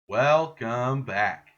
Welcome back.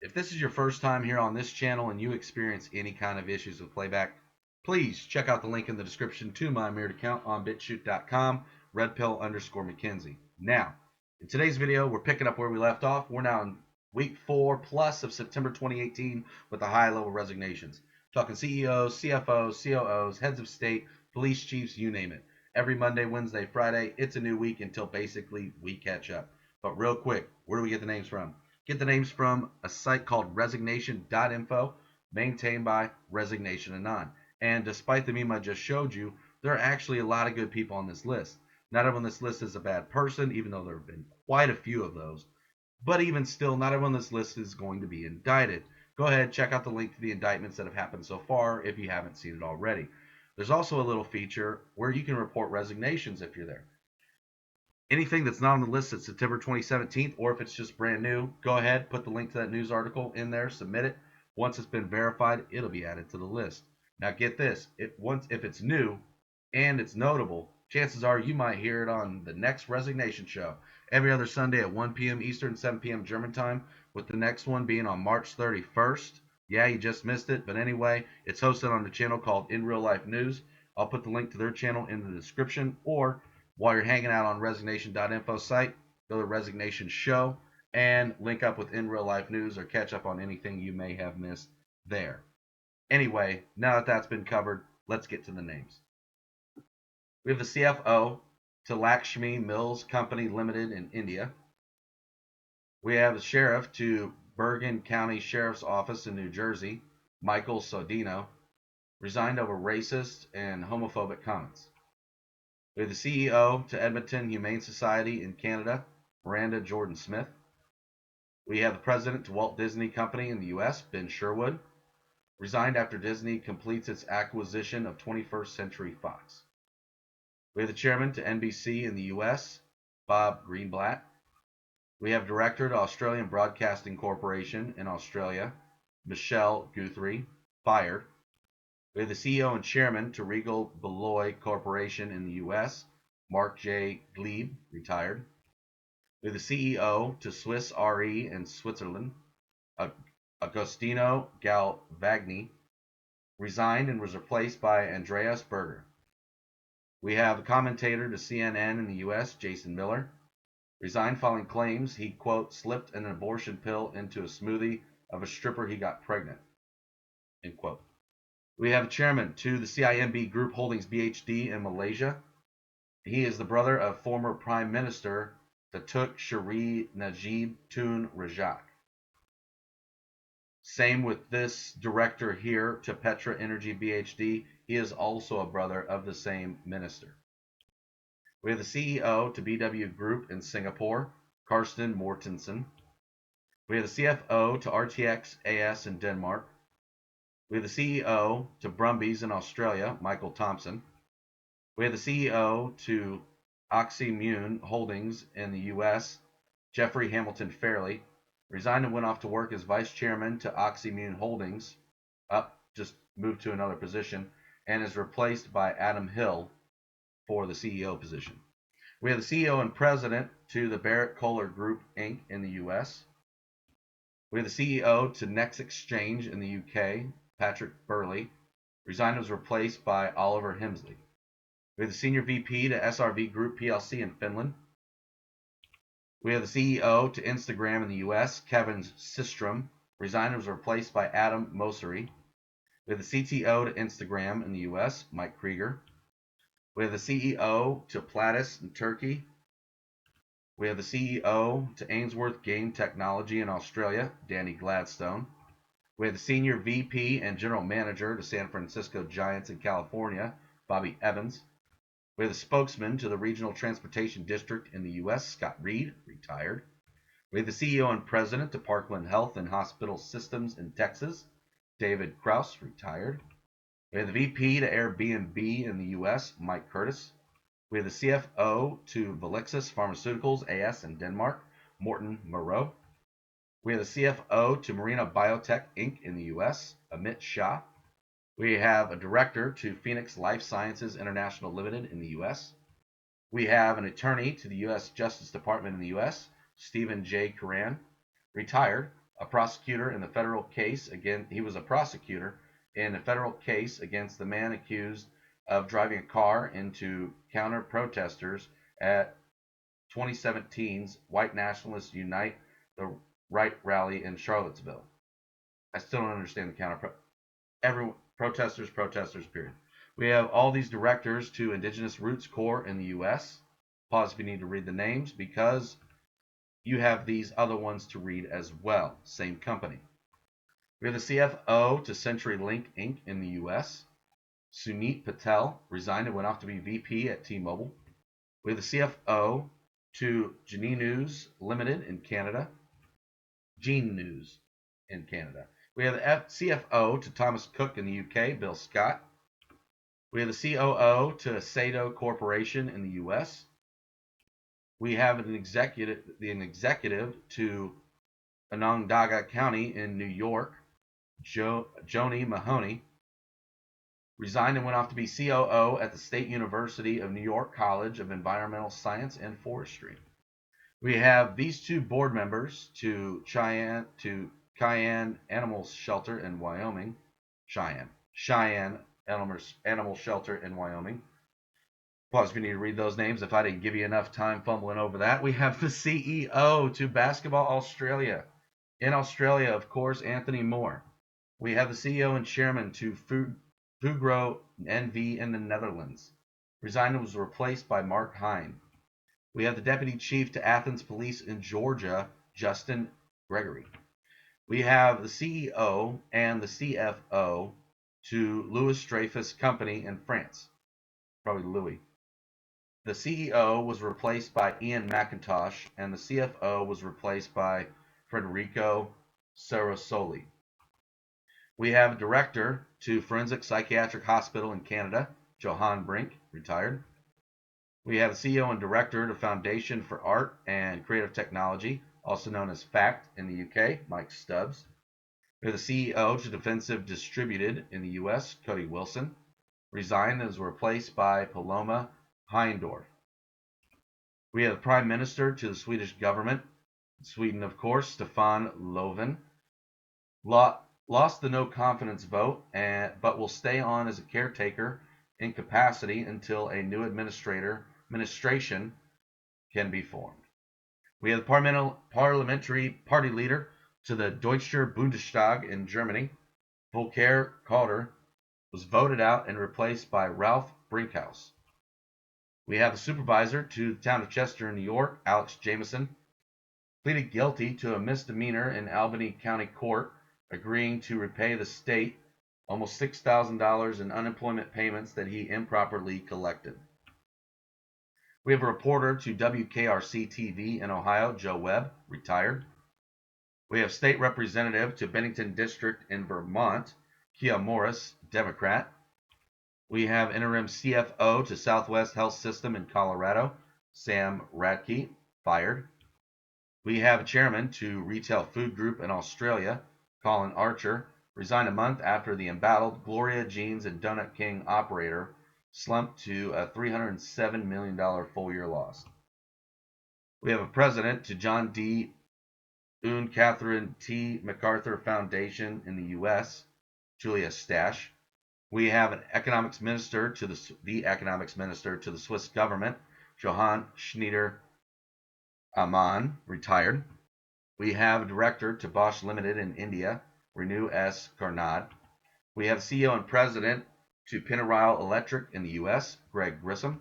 If this is your first time here on this channel and you experience any kind of issues with playback, please check out the link in the description to my mirrored account on BitChute.com, redpill_McKenzie. Now, in today's video, we're picking up where we left off. We're now in week 4 plus of September 2018 with the high-level resignations. Talking CEOs, CFOs, COOs, heads of state, police chiefs, you name it. Every Monday, Wednesday, Friday, it's a new week until basically we catch up. But real quick, where do we get the names from? Get the names from a site called resignation.info, maintained by Resignation Anon. And despite the meme I just showed you, there are actually a lot of good people on this list. Not everyone on this list is a bad person, even though there have been quite a few of those. But even still, not everyone on this list is going to be indicted. Go ahead, check out the link to the indictments that have happened so far if you haven't seen it already. There's also a little feature where you can report resignations if you're there. Anything that's not on the list at September 2017, or if it's just brand new, go ahead, put the link to that news article in there, submit it. Once it's been verified, it'll be added to the list. Now get this, if it's new and it's notable, chances are you might hear it on the next resignation show every other Sunday at 1 p.m. Eastern, 7 p.m. German time, with the next one being on March 31st. Yeah, you just missed it, but anyway, it's hosted on the channel called In Real Life News. I'll put the link to their channel in the description, or while you're hanging out on resignation.info site, go to Resignation Show and link up with In Real Life News or catch up on anything you may have missed there. Anyway, now that that's been covered, let's get to the names. We have the CFO to LAKSHMI Mills Company Limited in India. We have the sheriff to Bergen County Sheriff's Office in New Jersey, Michael Sodino, resigned over racist and homophobic comments. We have the CEO to Edmonton Humane Society in Canada, Miranda Jordan Smith. We have the president to Walt Disney Company in the U.S., Ben Sherwood, resigned after Disney completes its acquisition of 21st Century Fox. We have the chairman to NBC in the U.S., Bob Greenblatt. We have director to Australian Broadcasting Corporation in Australia, Michelle Guthrie, fired. We have the CEO and chairman to Regal Beloit Corporation in the U.S., Mark J. Glebe, retired. We have the CEO to Swiss Re in Switzerland, Agostino Galvagni, resigned and was replaced by Andreas Berger. We have a commentator to CNN in the U.S., Jason Miller, resigned following claims he, quote, slipped an abortion pill into a smoothie of a stripper he got pregnant, end quote. We have a chairman to the CIMB Group Holdings BHD in Malaysia. He is the brother of former Prime Minister Datuk Seri Najib Tun Razak. Same with this director here to Petra Energy BHD. He is also a brother of the same minister. We have the CEO to BW Group in Singapore, Karsten Mortensen. We have the CFO to RTX AS in Denmark. We have the CEO to Brumbies in Australia, Michael Thompson. We have the CEO to ONCIMMUNE Holdings in the U.S., Jeffrey Hamilton Fairley, resigned and went off to work as vice chairman to ONCIMMUNE Holdings, just moved to another position, and is replaced by Adam Hill for the CEO position. We have the CEO and president to the BERRETT-KOEHLER Group, Inc. in the U.S. We have the CEO to Next Exchange in the U.K., Patrick Burley, resigned and was replaced by Oliver Hemsley. We have the Senior VP to SRV Group PLC in Finland. We have the CEO to Instagram in the U.S., Kevin Systrom, resigned and was replaced by Adam Mosseri. We have the CTO to Instagram in the U.S., Mike Krieger. We have the CEO to Platis in Turkey. We have the CEO to Ainsworth Game Technology in Australia, Danny Gladstone. We have the Senior VP and General Manager to San Francisco Giants in California, Bobby Evans. We have the spokesman to the Regional Transportation District in the U.S., Scott Reed, retired. We have the CEO and President to Parkland Health and Hospital Systems in Texas, David Kraus, retired. We have the VP to Airbnb in the U.S., Mike Curtis. We have the CFO to Velixis Pharmaceuticals AS in Denmark, Morten Moreau. We have the CFO to Marina Biotech Inc. in the U.S., Amit Shah. We have a director to Phoenix Life Sciences International Limited in the U.S. We have an attorney to the U.S. Justice Department in the U.S., Stephen J. Curran, retired, a prosecutor in the federal case against he was a prosecutor in a federal case against the man accused of driving a car into counter protesters at 2017's White Nationalists Unite the Right rally in Charlottesville. I still don't understand the protesters, period. We have all these directors to Indigenous Roots Corps in the U.S. Pause if you need to read the names, because you have these other ones to read as well. Same company. We have the CFO to CenturyLink Inc. in the U.S. Sunit Patel resigned and went off to be VP at T-Mobile. We have the CFO to Gene News Limited in Canada. Gene News in Canada. We have the CFO to Thomas Cook in the UK, Bill Scott. We have the COO to Sato Corporation in the US. We have an executive to Onondaga County in New York, Joni Mahoney, resigned and went off to be COO at the State University of New York College of Environmental Science and Forestry. We have these two board members to Cheyenne Animal Shelter in Wyoming. Cheyenne Animal Shelter in Wyoming. Pause if you need to read those names if I didn't give you enough time fumbling over that. We have the CEO to Basketball Australia. In Australia, of course, Anthony Moore. We have the CEO and chairman to Fugro NV in the Netherlands. Resigned and was replaced by Mark Hine. We have the deputy chief to Athens Police in Georgia, Justin Gregory. We have the CEO and the CFO to Louis Dreyfus Company in France. Probably Louis. The CEO was replaced by Ian McIntosh, and the CFO was replaced by Federico Sarasoli. We have a director to Forensic Psychiatric Hospital in Canada, Johan Brink, retired. We have the CEO and director to Foundation for Art and Creative Technology, also known as FACT in the UK, Mike Stubbs. We have the CEO to Defensive Distributed in the US, Cody Wilson. Resigned and was replaced by Paloma Heindorf. We have the Prime Minister to the Swedish government, Sweden of course, Stefan Löfven. Lost the no confidence vote, but will stay on as a caretaker in capacity until a new administration can be formed. We have the parliamentary party leader to the Deutscher Bundestag in Germany, Volker Calder, was voted out and replaced by Ralph Brinkhaus. We have the supervisor to the town of Chester, New York, Alex Jameson, pleaded guilty to a misdemeanor in Albany County Court, agreeing to repay the state almost $6,000 in unemployment payments that he improperly collected. We have a reporter to WKRC-TV in Ohio, Joe Webb, retired. We have state representative to Bennington District in Vermont, Kia Morris, Democrat. We have interim CFO to Southwest Health System in Colorado, Sam Radke, fired. We have a chairman to Retail Food Group in Australia, Colin Archer, resigned a month after the embattled Gloria Jeans and Donut King operator slumped to a $307 million full-year loss. We have a president to John D. and Catherine T. MacArthur Foundation in the U.S., Julia Stash. We have an economics minister to the economics minister to the Swiss government, Johann Schneider Aman, retired. We have a director to Bosch Limited in India, Renew S. Karnad. We have CEO and president to PENNYRILE Electric in the U.S., Greg Grissom.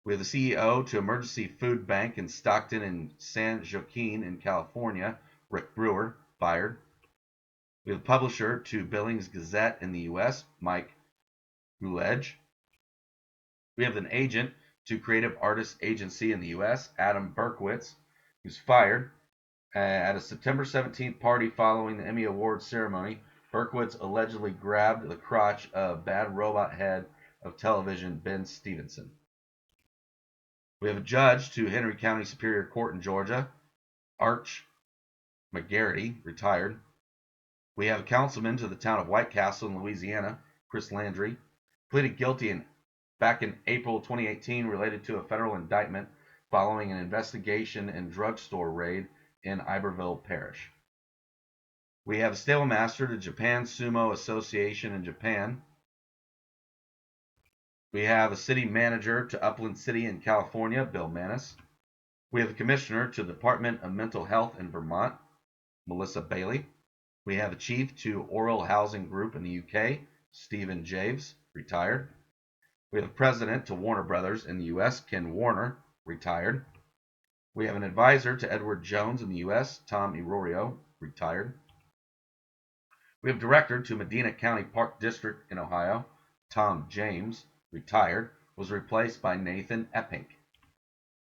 We have the CEO to Emergency Food Bank in Stockton and San Joaquin in California, Rick Brewer, fired. We have the publisher to Billings Gazette in the U.S., Mike Ruledge. We have an agent to Creative Artists Agency in the U.S., Adam Berkowitz, who's fired. At a September 17th party following the Emmy Awards ceremony, Berkowitz allegedly grabbed the crotch of Bad Robot head of television Ben Stevenson. We have a judge to Henry County Superior Court in Georgia, Arch McGarity, retired. We have a councilman to the town of White Castle in Louisiana, Chris Landry, pleaded guilty back in April 2018 related to a federal indictment following an investigation and drugstore raid in Iberville Parish. We have a stable master to Japan Sumo Association in Japan. We have a city manager to Upland City in California, Bill Manis. We have a commissioner to the Department of Mental Health in Vermont, Melissa Bailey. We have a chief to ORWELL Housing Group in the UK, Stephen Javes, retired. We have a president to Warner Brothers in the US, Ken Warner, retired. We have an advisor to Edward Jones in the US, Tom Irorio, retired. We have director to Medina County Park District in Ohio, Tom James, retired, was replaced by Nathan Epping.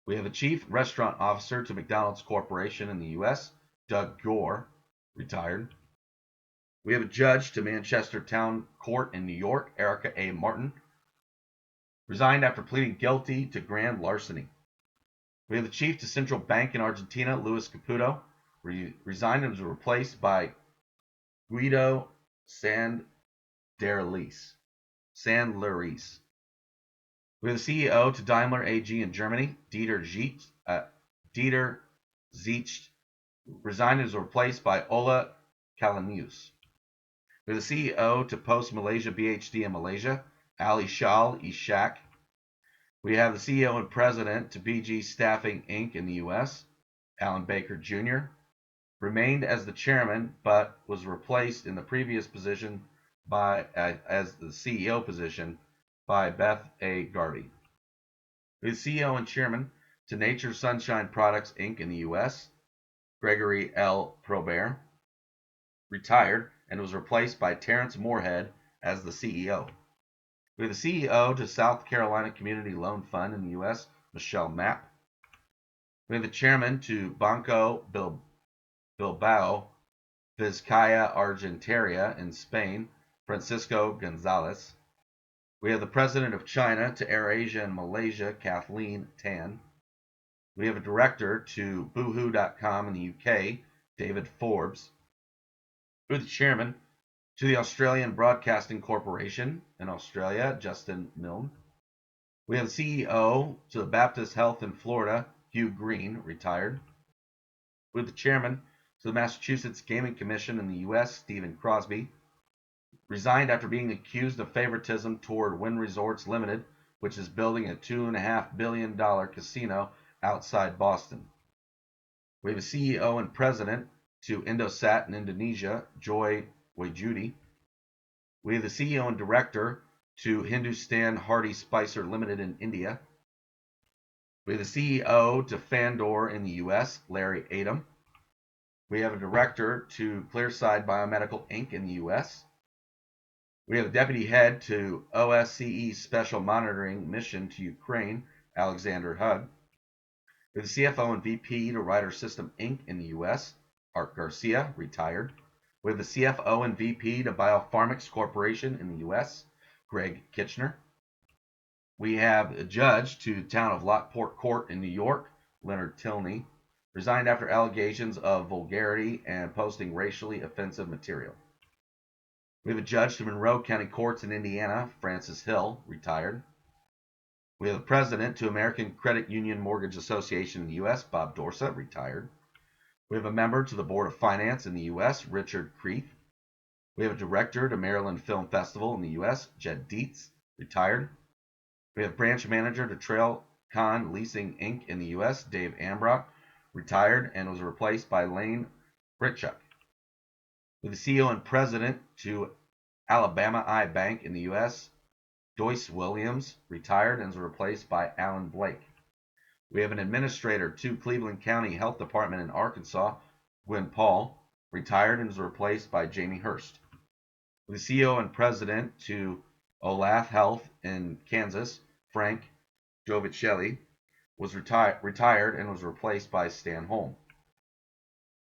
We have a chief restaurant officer to McDonald's Corporation in the US, Doug Gore, retired. We have a judge to Manchester Town Court in New York, Erica A. Martin, resigned after pleading guilty to grand larceny. We have the chief to Central Bank in Argentina, Luis Caputo, resigned and was replaced by Guido Sanderlis. We have the CEO to Daimler AG in Germany, Dieter Zicht, resigned and was replaced by Ola Kalanius. We have the CEO to Post Malaysia BHD in Malaysia, Ali Shal Ishak. We have the CEO and president to BG Staffing Inc. in the US, Alan Baker Jr., remained as the chairman but was replaced in the previous position as the CEO position by Beth A. Garvey. We have the CEO and chairman to Nature Sunshine Products Inc. in the US, Gregory L. Probert, retired and was replaced by Terrence Moorhead as the CEO. We have the CEO to South Carolina Community Loan Fund in the U.S., Michelle Mapp. We have the chairman to Banco Bilbao Vizcaya Argentaria in Spain, Francisco Gonzalez. We have the president of China to AirAsia and Malaysia, Kathleen Tan. We have a director to Boohoo.com in the UK, David Forbes. We have the chairman to the Australian Broadcasting Corporation in Australia, Justin Milne. We have the CEO to the Baptist Health in Florida, Hugh Green, retired. We have the chairman to the Massachusetts Gaming Commission in the U.S., Stephen Crosby, resigned after being accused of favoritism toward Wynn Resorts Limited, which is building a $2.5 billion casino outside Boston. We have a CEO and president to Indosat in Indonesia, Joy Wajudi. We have the CEO and director to Hindustan Hardy Spicer Limited in India. We have the CEO to Fandor in the US, Larry Adam. We have a director to Clearside Biomedical Inc. in the US. We have a deputy head to OSCE Special Monitoring Mission to Ukraine, Alexander Hug. We have the CFO and VP to RYDER System Inc. in the US, Art Garcia, retired. We have the CFO and VP to Biopharmics Corporation in the US, Greg Kitchener. We have a judge to the town of Lockport Court in New York, Leonard Tilney, resigned after allegations of vulgarity and posting racially offensive material. We have a judge to Monroe County Courts in Indiana, Francis Hill, retired. We have a president to American Credit Union Mortgage Association in the US, Bob Dorsa, retired. We have a member to the Board of Finance in the U.S., Richard Creeth. We have a director to Maryland Film Festival in the U.S., Jed Dietz, retired. We have branch manager to TrailCon Leasing Inc. in the U.S., Dave Ambrock, retired and was replaced by Lane Britchuk. We have the CEO and president to Alabama I Bank in the U.S., Joyce Williams, retired and was replaced by Alan Blake. We have an administrator to Cleveland County Health Department in Arkansas, Gwen Paul, retired and was replaced by Jamie Hurst. The CEO and president to Olathe Health in Kansas, Frank Giovicelli, was retired and was replaced by Stan Holm.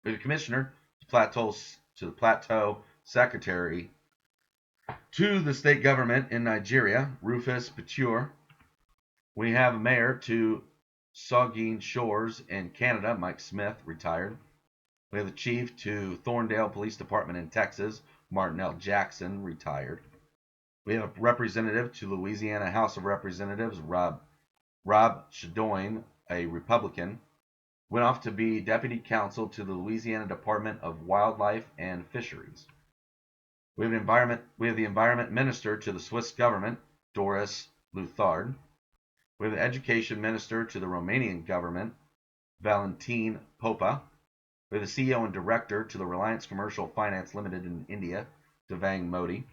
We have a commissioner to the Plateau Secretary to the state government in Nigeria, Rufus Pature. We have a mayor to Saugeen Shores in Canada, Mike Smith, retired. We have the chief to Thorndale Police Department in Texas, Martin L. Jackson, retired. We have a representative to Louisiana House of Representatives, Rob Shadoin a Republican, went off to be deputy counsel to the Louisiana Department of Wildlife and Fisheries. We have the environment minister to the Swiss government, Doris Leuthard. We have the education minister to the Romanian government, Valentin Popa. We have the CEO and director to the Reliance Commercial Finance Limited in India, Devang Modi.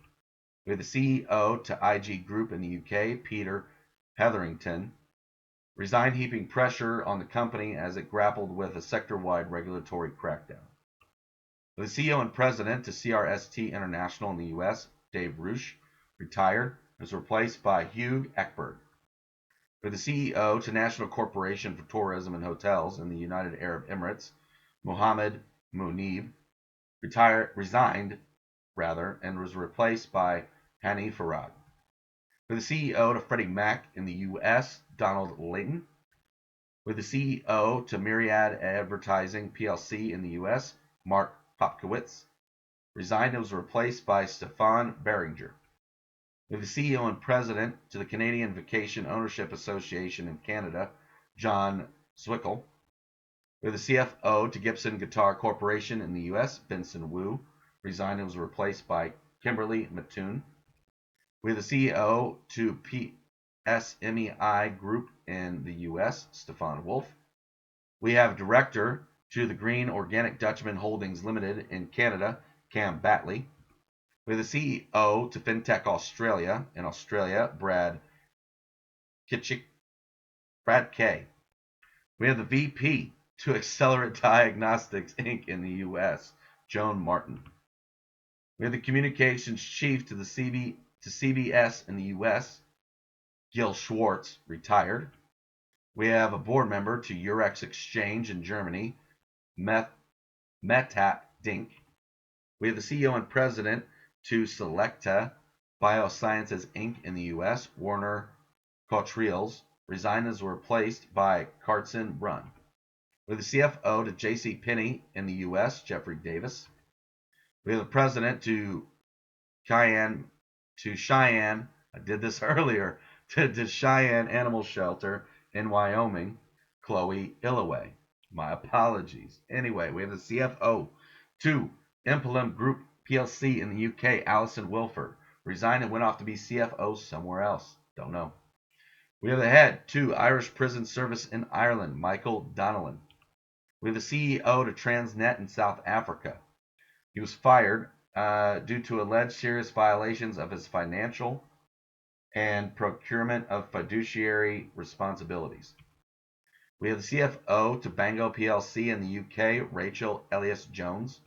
We have the CEO to IG Group in the UK, Peter Hetherington. Resigned, heaping pressure on the company as it grappled with a sector-wide regulatory crackdown. The CEO and president to CRST International in the US, Dave Rush, retired, was replaced by Hugh Eckberg. For the CEO to National Corporation for Tourism and Hotels in the United Arab Emirates, Mohammed Munib, resigned, and was replaced by Hani Farag. For the CEO to Freddie Mac in the US, Donald Layton. With the CEO to Myriad Advertising PLC in the US, Mark Popkowitz, resigned and was replaced by Stefan Beringer. With the CEO and president to the Canadian Vacation Ownership Association in Canada, John Zwickel. With the CFO to Gibson Guitar Corporation in the US, Vincent Wu, resigned and was replaced by Kimberly Mattoon. We have the CEO to PSMEI Group in the US, Stefan Wolf. We have director to the Green Organic Dutchman Holdings Limited in Canada, Cam Batley. We have the CEO to FinTech Australia in Australia, Brad K. We have the VP to Accelerate Diagnostics Inc. in the US, Joan Martin. We have the communications chief to the CBS in the US, Gil Schwartz, retired. We have a board member to EUREX Exchange in Germany, Metat Dink. We have the CEO and president to Selecta Biosciences Inc. in the US, Warner Cottrells, resigned and was replaced by Carson Brunn. We have the CFO to J.C. Penney in the US, Jeffrey Davis. We have the president to Cheyenne, I did this earlier, to Cheyenne Animal Shelter in Wyoming, Chloe Illaway. My apologies. Anyway, we have the CFO to Impelum Group PLC in the UK, Alison Wilford, resigned and went off to be CFO somewhere else. Don't know. We have the head to Irish Prison Service in Ireland, Michael Donnellan. We have the CEO to Transnet in South Africa. He was fired due to alleged serious violations of his financial and procurement of fiduciary responsibilities. We have the CFO to Bango PLC in the UK, Rachel Elias-Jones.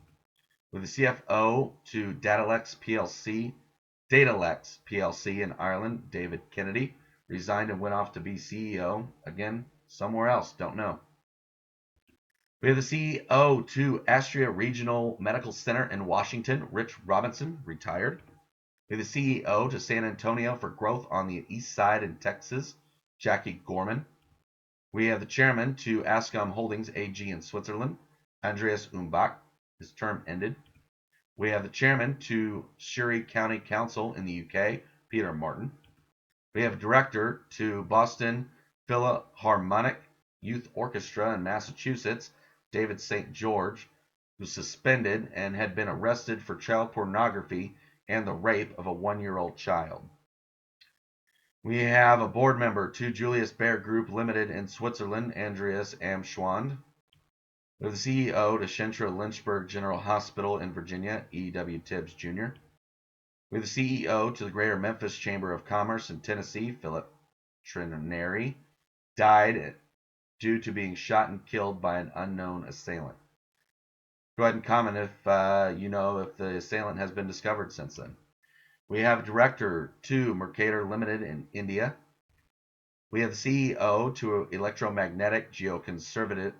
With the CFO to Datalex PLC in Ireland, David Kennedy, resigned and went off to be CEO, again, somewhere else, don't know. We have the CEO to Astria Regional Medical Center in Washington, Rich Robinson, retired. We have the CEO to San Antonio for Growth on the East Side in Texas, Jackie Gorman. We have the chairman to Ascom Holdings AG in Switzerland, Andreas Umbach. His term ended. We have the chairman to Surrey County Council in the UK, Peter Martin. We have director to Boston Philharmonic Youth Orchestra in Massachusetts, David St. George, who was suspended and had been arrested for child pornography and the rape of a 1-year-old child. We have a board member to Julius Baer Group Limited in Switzerland, Andreas Amschwand. We have the CEO to Shentra Lynchburg General Hospital in Virginia, E.W. Tibbs Jr. We have the CEO to the Greater Memphis Chamber of Commerce in Tennessee, Philip Trineri, died due to being shot and killed by an unknown assailant. Go ahead and comment if you know if the assailant has been discovered since then. We have a director to Mercator Limited in India. We have the CEO to Electromagnetic Geoservices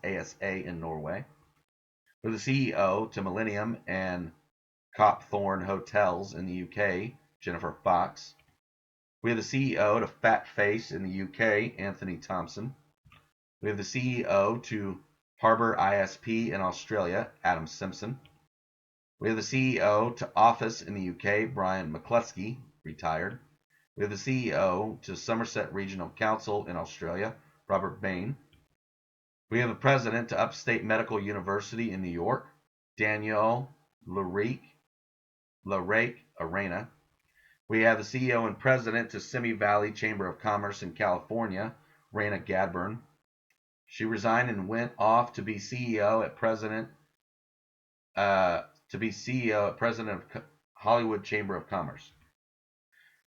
ASA in Norway. We have the CEO to Millennium and Copthorne Hotels in the UK, Jennifer Fox. We have the CEO to Fat Face in the UK, Anthony Thompson. We have the CEO to Harbour ISP in Australia, Adam Simpson. We have the CEO to Office in the UK, Brian McCluskey, retired. We have the CEO to Somerset Regional Council in Australia, Robert Bain. We have the President to Upstate Medical University in New York, Daniel Larake Arena. We have the CEO and President to Simi Valley Chamber of Commerce in California, Raina Gadburn. She resigned and went off to be CEO at President of Hollywood Chamber of Commerce.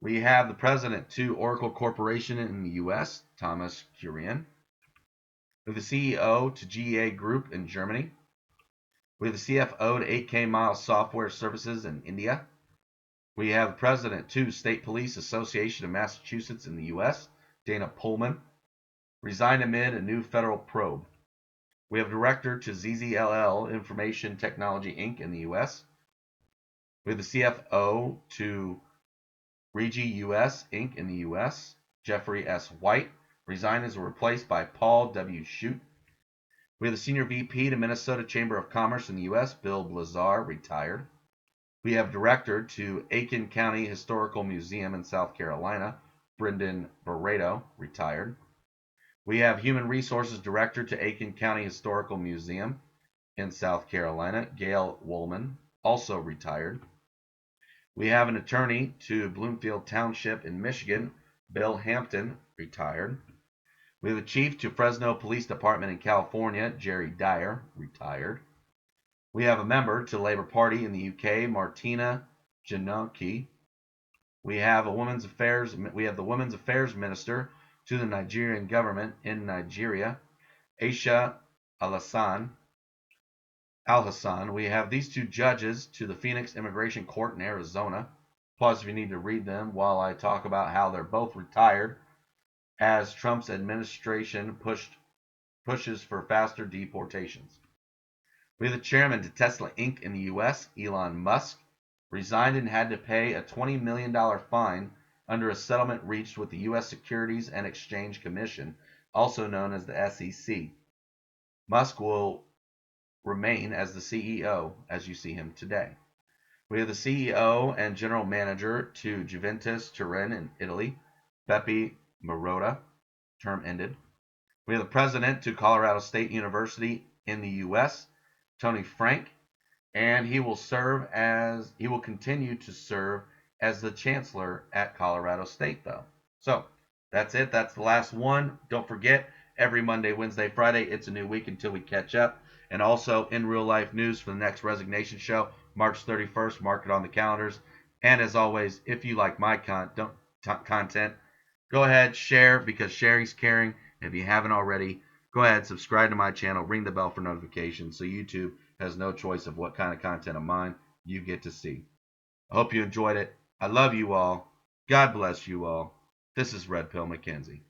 We have the President to Oracle Corporation in the U.S., Thomas Kurian. We have the CEO to GEA Group in Germany. We have the CFO to 8K Mile Software Services in India. We have the President to State Police Association of Massachusetts in the U.S., Dana Pullman, resigned amid a new federal probe. We have Director to ZZLL Information Technology Inc. in the U.S. We have the CFO to Regi US Inc. in the U.S., Jeffrey S. White, resigned as replaced by Paul W. Shute. We have the Senior VP to Minnesota Chamber of Commerce in the U.S., Bill Blazar, retired. We have Director to Aiken County Historical Museum in South Carolina, Brendan Barreto, retired. We have Human Resources Director to Aiken County Historical Museum in South Carolina, Gail Woolman, also retired. We have an attorney to Bloomfield Township in Michigan, Bill Hampton, retired. We have the chief to Fresno Police Department in California, Jerry Dyer, retired. We have a member to Labour Party in the UK, Martina Janaki. We have the Women's Affairs Minister to the Nigerian government in Nigeria, Aisha Al-Hassan. We have these two judges to the Phoenix Immigration Court in Arizona. Pause if you need to read them while I talk about how they're both retired as Trump's administration pushes for faster deportations. We have the chairman to Tesla Inc. in the U.S., Elon Musk, resigned and had to pay a $20 million fine under a settlement reached with the U.S. Securities and Exchange Commission, also known as the SEC. Musk will remain as the CEO as you see him today. We have the CEO and general manager to Juventus Turin in Italy, Beppe Marotta, term ended. We have the president to Colorado State University in the U.S., Tony Frank, and he will continue to serve as the chancellor at Colorado State, though. So that's it. That's the last one. Don't forget, every Monday, Wednesday, Friday, it's a new week until we catch up. And also in real life news for the next Resignation show, March 31st. Mark it on the calendars. And as always, if you like my content, go ahead, share, because sharing's caring. If you haven't already, go ahead, subscribe to my channel, ring the bell for notifications so YouTube has no choice of what kind of content of mine you get to see. I hope you enjoyed it. I love you all. God bless you all. This is Red Pill McKenzie.